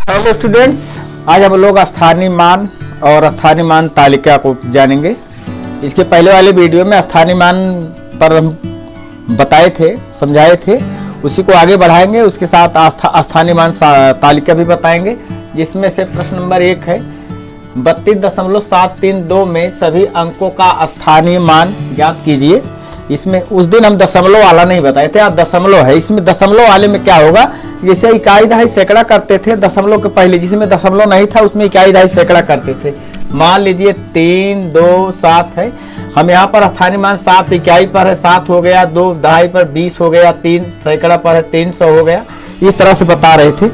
Hello students, आज हम लोग स्थानीय मान और स्थानीय मान तालिका को जानेंगे। इसके पहले वाले वीडियो में स्थानीय मान पर हम बताए थे, समझाए थे, उसी को आगे बढ़ाएंगे। उसके साथ स्थानीय मान तालिका भी बताएंगे, जिसमें से प्रश्न नंबर 1 है 32.732 में सभी अंकों का स्थानीय मान ज्ञात कीजिए। इसमें उस दिन हम दशमलव वाला नहीं बताए थे, आज दशमलव है। इसमें दशमलव वाले में क्या होगा, जैसे इकाई दहाई सैकड़ा करते थे दशमलव के पहले, जिसमें दशमलव नहीं था उसमें इकाई दहाई सैकड़ा करते थे। मान लीजिए 3, 2, 7 है। हम यहाँ पर स्थानीय मान 7 इकाई पर है 7 हो गया, 2 दहाई पर 20 हो गया, 3 सैकड़ा पर है 300 हो गया। इस तरह से बता रहे थे,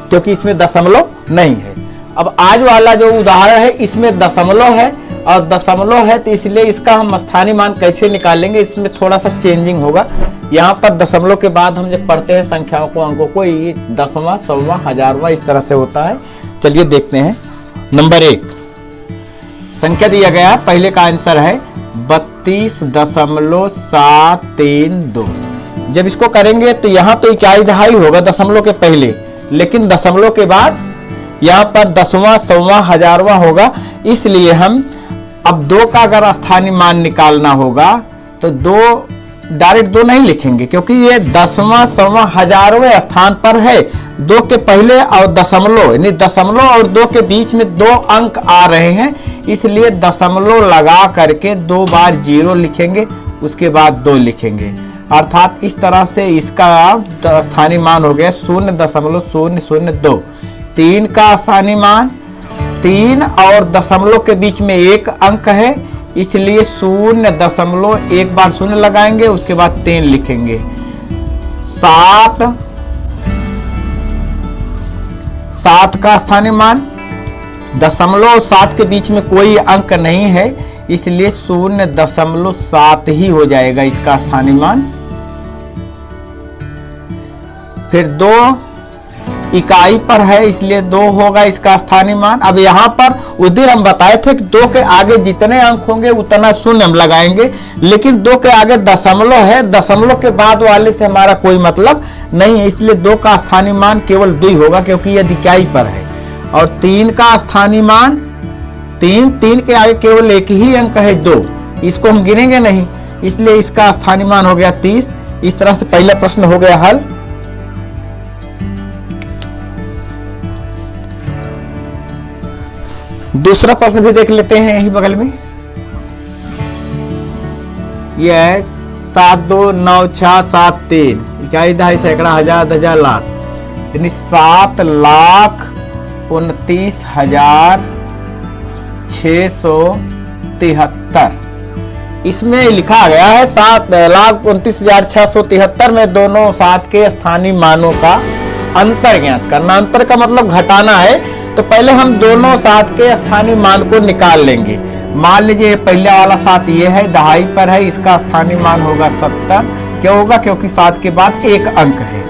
क्योंकि इसमें दशमलव नहीं है। अब आज वाला जो उदाहरण है इसमें दशमलव है और दशमलव है, तो इसलिए इसका हम स्थानीय मान कैसे निकालेंगे, इसमें थोड़ा सा चेंजिंग होगा। यहाँ पर दशमलव के बाद हम जब पढ़ते हैं संख्याओं को, अंकों को, ये दसवां, सौवां, हजारवां इस तरह से होता है। चलिए देखते हैं। नंबर 1 संख्या दिया गया, पहले का आंसर है 32.732। जब इसको करेंगे तो यहाँ तो इकाई दहाई होगा दशमलव के पहले, लेकिन दशमलव के बाद यहाँ पर दसवां, सौवां, हजारवां होगा। इसलिए हम अब 2 का अगर स्थानीय मान निकालना होगा तो 2 डायरेक्ट 2 नहीं लिखेंगे, क्योंकि ये दसवां, सौवां, हजारवें स्थान पर है। 2 के पहले और दशमलव, यानी दशमलव और 2 के बीच में 2 अंक आ रहे हैं, इसलिए दशमलव लगा करके 2 बार 0 लिखेंगे, उसके बाद 2 लिखेंगे। अर्थात इस तरह से इसका स्थानीय मान हो गया 0.002। 3 का स्थानीय मान 3 और दशमलव के बीच में 1 अंक है, इसलिए 0.1 एक बार 0 लगाएंगे, उसके बाद 3 लिखेंगे। 7 का स्थानीय मान, दशमलव और 7 के बीच में कोई अंक नहीं है, इसलिए 0.7 ही हो जाएगा इसका स्थानीय मान। फिर 2 इकाई पर है, इसलिए 2 होगा इसका स्थानीय मान। अब यहाँ पर उस दिन हम बताए थे कि 2 के आगे जितने अंक होंगे उतना 0 हम लगाएंगे, लेकिन 2 के आगे दशमलव है, दशमलव के बाद वाले से हमारा कोई मतलब नहीं है, इसलिए 2 का स्थानीय मान केवल 2 होगा, क्योंकि यह इकाई पर है। और 3 का स्थानीय मान 3 के आगे केवल एक ही अंक है 2, इसको हम गिनेंगे नहीं, इसलिए इसका स्थानीय मान हो गया 30। इस तरह से पहला प्रश्न हो गया हल। दूसरा प्रश्न भी देख लेते हैं यही बगल में। यह है 729673, इकाई दहाई सैकड़ा, हजार, दशहजार, लाख, यानी 7,29,673। इसमें लिखा गया है 7,29,673 में दोनों 7 के स्थानीय मानों का अंतर ज्ञात करना। अंतर का मतलब घटाना है, तो पहले हम दोनों 7 के स्थानीय मान को निकाल लेंगे। मान लीजिए पहले वाला 7 ये है, दहाई पर है, इसका स्थानीय मान होगा 70। क्यों होगा, क्योंकि 7 के बाद 1 अंक है।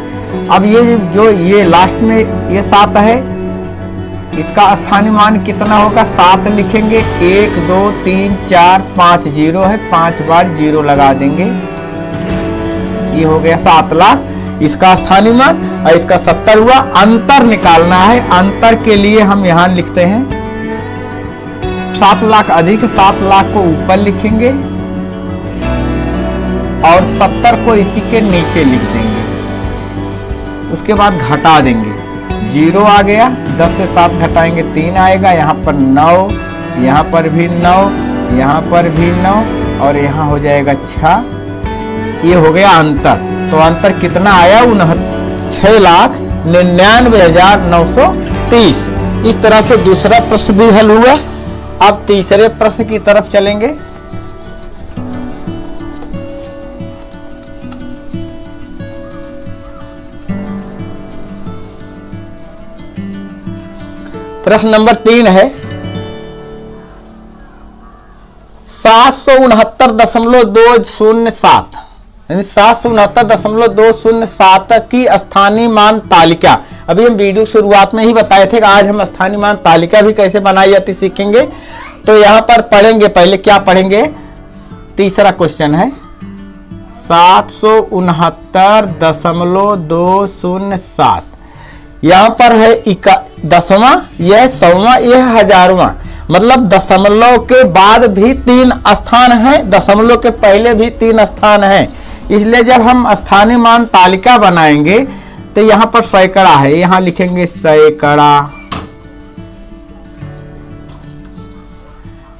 अब ये जो ये लास्ट में ये 7 है, इसका स्थानीय मान कितना होगा, 7 लिखेंगे। 1, 2, 3, 4, 5 0 है, 5 बार 0 लगा देंगे, ये हो गया 7 लाख इसका स्थानीय मान, और इसका 70 हुआ। अंतर निकालना है, अंतर के लिए हम यहां लिखते हैं 7 लाख अधिक, 7 लाख को ऊपर लिखेंगे और 70 को इसी के नीचे लिख देंगे, उसके बाद घटा देंगे। 0 आ गया, 10 से 7 घटाएंगे 3 आएगा, यहाँ पर 9, यहाँ पर भी 9, यहाँ पर भी 9 और यहाँ हो जाएगा 6। ये हो गया अंतर। तो अंतर कितना आया, 6,99,930। इस तरह से दूसरा प्रश्न भी हल हुआ। अब तीसरे प्रश्न की तरफ चलेंगे। प्रश्न नंबर 3 है 769.207, यानी 769.207 की स्थानीय मान तालिका। अभी हम वीडियो शुरुआत में ही बताए थे कि आज हम स्थानीय मान तालिका भी कैसे बनाई जाती सीखेंगे। तो यहाँ पर पढ़ेंगे, पहले क्या पढ़ेंगे, तीसरा क्वेश्चन है 769.207। यहाँ पर है दसवां, यह सौवां, यह हजारवां। मतलब दशमलव के बाद भी 3 स्थान है, दशमलव के पहले भी 3 स्थान है। इसलिए जब हम स्थानीय मान तालिका बनाएंगे तो यहाँ पर सैकड़ा है, यहाँ लिखेंगे सैकड़ा।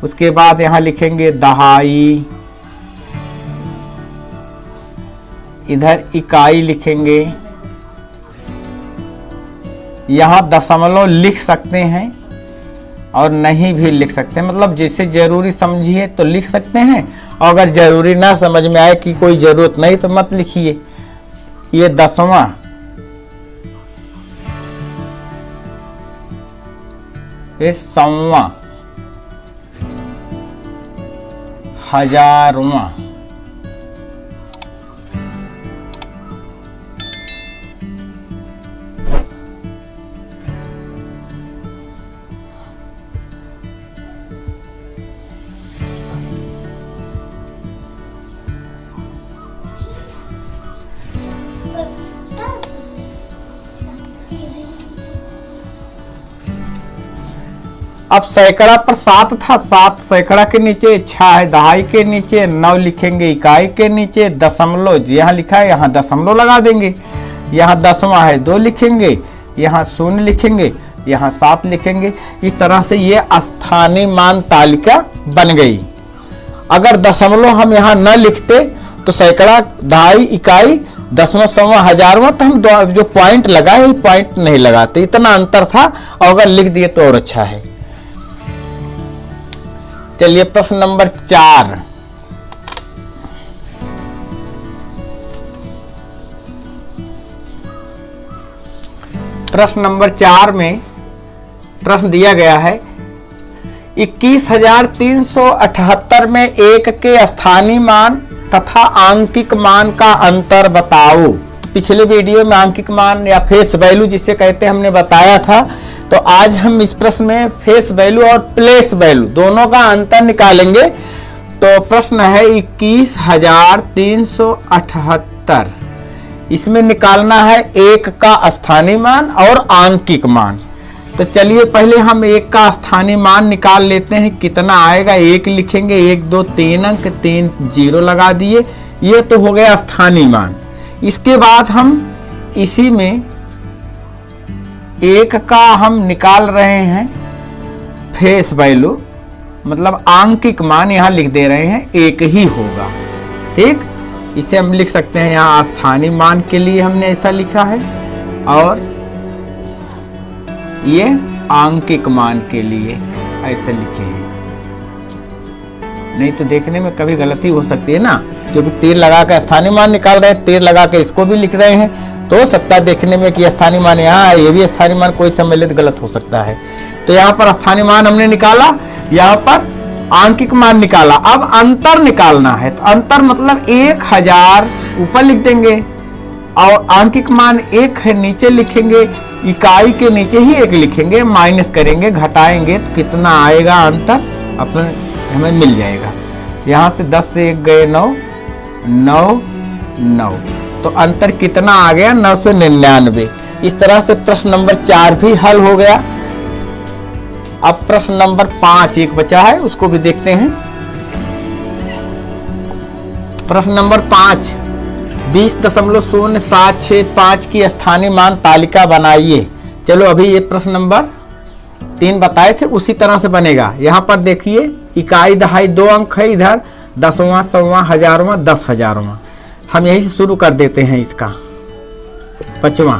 उसके बाद यहाँ लिखेंगे दहाई, इधर इकाई लिखेंगे। यहाँ दशमलव लिख सकते हैं और नहीं भी लिख सकते हैं, मतलब जैसे जरूरी समझिए तो लिख सकते हैं, और अगर जरूरी ना समझ में आए कि कोई जरूरत नहीं तो मत लिखिए। ये दसवां, ये सौवां, हजारवां, अब सैकड़ा पर 7 था, 7 सैकड़ा के नीचे, 6 है दहाई के नीचे, 9 लिखेंगे इकाई के नीचे, दशमलव यहाँ लिखा है यहाँ दशमलव लगा देंगे, यहाँ 10वां है 2 लिखेंगे, यहाँ 0 लिखेंगे, यहाँ 7 लिखेंगे। इस तरह से ये स्थानीय मान तालिका बन गई। अगर दशमलव हम यहाँ न लिखते तो सैकड़ा, दहाई, इकाई, दसवां, सौवां, हजारवां, तो हम जो पॉइंट लगाए पॉइंट नहीं लगाते, इतना अंतर था। और अगर लिख दिए तो और अच्छा है। चलिए प्रश्न नंबर 4। प्रश्न नंबर 4 में प्रश्न दिया गया है 21,378 में 1 के स्थानीय मान तथा आंकिक मान का अंतर बताओ। तो पिछले वीडियो में आंकिक मान या फेस वैल्यू जिसे कहते हैं हमने बताया था। तो आज हम इस प्रश्न में फेस वैल्यू और प्लेस वैल्यू दोनों का अंतर निकालेंगे। तो प्रश्न है 21,378, इसमें निकालना है 1 का स्थानीय मान और आंकिक मान। तो चलिए पहले हम 1 का स्थानीय मान निकाल लेते हैं। कितना आएगा, 1 लिखेंगे, 1 2 3 अंक, 3 0 लगा दिए, ये तो हो गया स्थानीय मान। इसके बाद हम इसी में 1 का हम निकाल रहे हैं फेस वैल्यू, मतलब आंकिक मान यहाँ लिख दे रहे हैं 1 ही होगा। ठीक, इसे हम लिख सकते हैं यहाँ स्थानीय मान के लिए हमने ऐसा लिखा है, और ये आंकिक मान के लिए ऐसे लिखे हैं। नहीं तो देखने में कभी गलती हो सकती है ना, क्योंकि तीर लगा कर स्थानीय मान निकाल रहे हैं, तीर लगा के इसको भी लिख रहे हैं, तो सकता है देखने में कि स्थानीय मान यहाँ है, ये भी स्थानीय मान, कोई सम्मिलित गलत हो सकता है। तो यहाँ पर स्थानीय मान हमने निकाला, यहाँ पर आंकिक मान निकाला। अब अंतर निकालना है, तो अंतर मतलब 1000 ऊपर लिख देंगे और आंकिक मान 1 है नीचे लिखेंगे, इकाई के नीचे ही 1 लिखेंगे, माइनस करेंगे, घटाएंगे तो कितना आएगा अंतर अपने हमें मिल जाएगा। यहाँ से 10 से 1 गए 9, 9 9, तो अंतर कितना आ गया 999। इस तरह से प्रश्न नंबर 4 भी हल हो गया। अब प्रश्न नंबर 5 एक बचा है, उसको भी देखते हैं। प्रश्न नंबर 5, 20.0765 की स्थानीय मान तालिका बनाइए। चलो अभी ये प्रश्न नंबर 3 बताए थे उसी तरह से बनेगा। यहाँ पर देखिए इकाई दहाई 2 अंक है, इधर दसवां, सौवां, हजारवां, 10,000वां। हम यही से शुरू कर देते हैं इसका। 5वां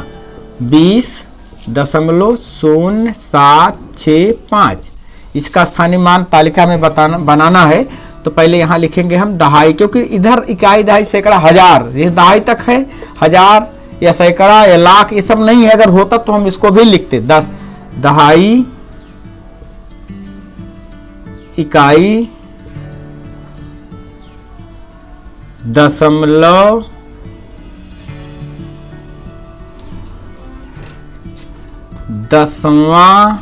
20.0765, इसका स्थानीय मान तालिका में बनाना है। तो पहले यहाँ लिखेंगे हम दहाई, क्योंकि इधर इकाई दहाई सैकड़ा हजार, ये दहाई तक है, हजार या सैकड़ा या लाख ये सब नहीं है। अगर होता तो हम इसको भी लिखते, दहाई, इकाई, दशमलव, दसवां,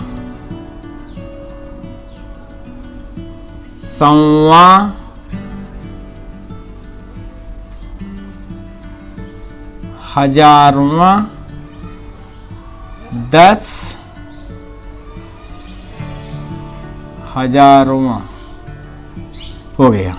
सौवां, हजारवां, 10,000वां हो गया।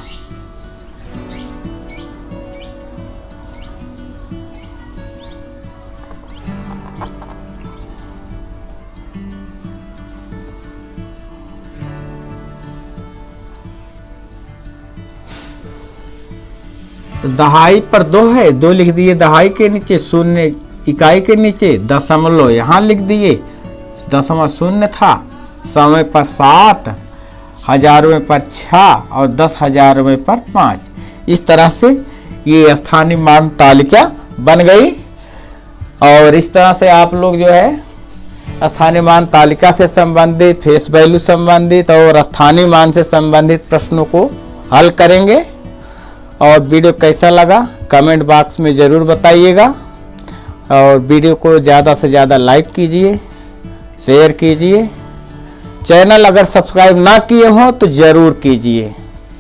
तो दहाई पर 2 है, 2 लिख दिए दहाई के नीचे, शून्य इकाई के नीचे, दशमलव यहाँ लिख दिए, दशमलव शून्य था, समय पर 7, हजारवें पर 6 और 10,000वें पर 5। इस तरह से ये स्थानीय मान तालिका बन गई। और इस तरह से आप लोग जो है स्थानीय मान तालिका से संबंधित, फेस वैल्यू संबंधित और स्थानीय मान से संबंधित प्रश्नों को हल करेंगे। और वीडियो कैसा लगा कमेंट बॉक्स में ज़रूर बताइएगा। और वीडियो को ज़्यादा से ज़्यादा लाइक कीजिए, शेयर कीजिए। चैनल अगर सब्सक्राइब ना किए हो तो ज़रूर कीजिए।